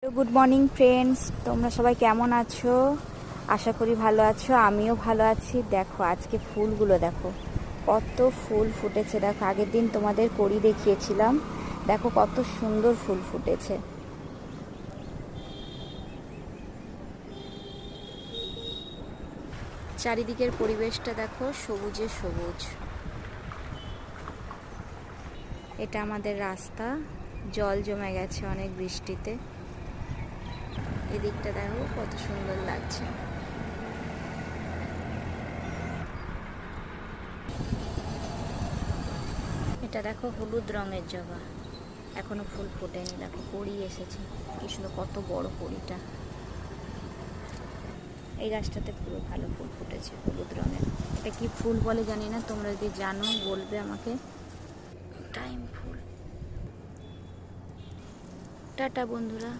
Good morning friends, তোমরা সবাই কেমন আছো? আশা করি ভালো আছো, আমিও ভালো আছি। দেখো আজকে ফুলগুলো দেখো, কত ফুল ফুটেছে। দেখো আগের দিন তোমাদের কড়ি দেখিয়েছিলাম, দেখো কত সুন্দর ফুল ফুটেছে। চারিদিকের পরিবেশটা দেখো, সবুজে সবুজ। এটা আমাদের রাস্তা, জল জমে গেছে অনেক বৃষ্টিতে। এদিকটা দেখো কত সুন্দর লাগছে। এটা দেখো হলুদ রঙের জবা, এখনো ফুল ফোটেনি। দেখো কড়ি এসেছে, কি সুন্দর, কত বড় কড়িটা। এই গাছটাতে পুরো ভালো ফুল ফুটেছে হলুদ রঙের। এটা কি ফুল বলে জানি না, তোমরা যদি জানো বলবে আমাকে। টাইম ফুল। টাটা বন্ধুরা।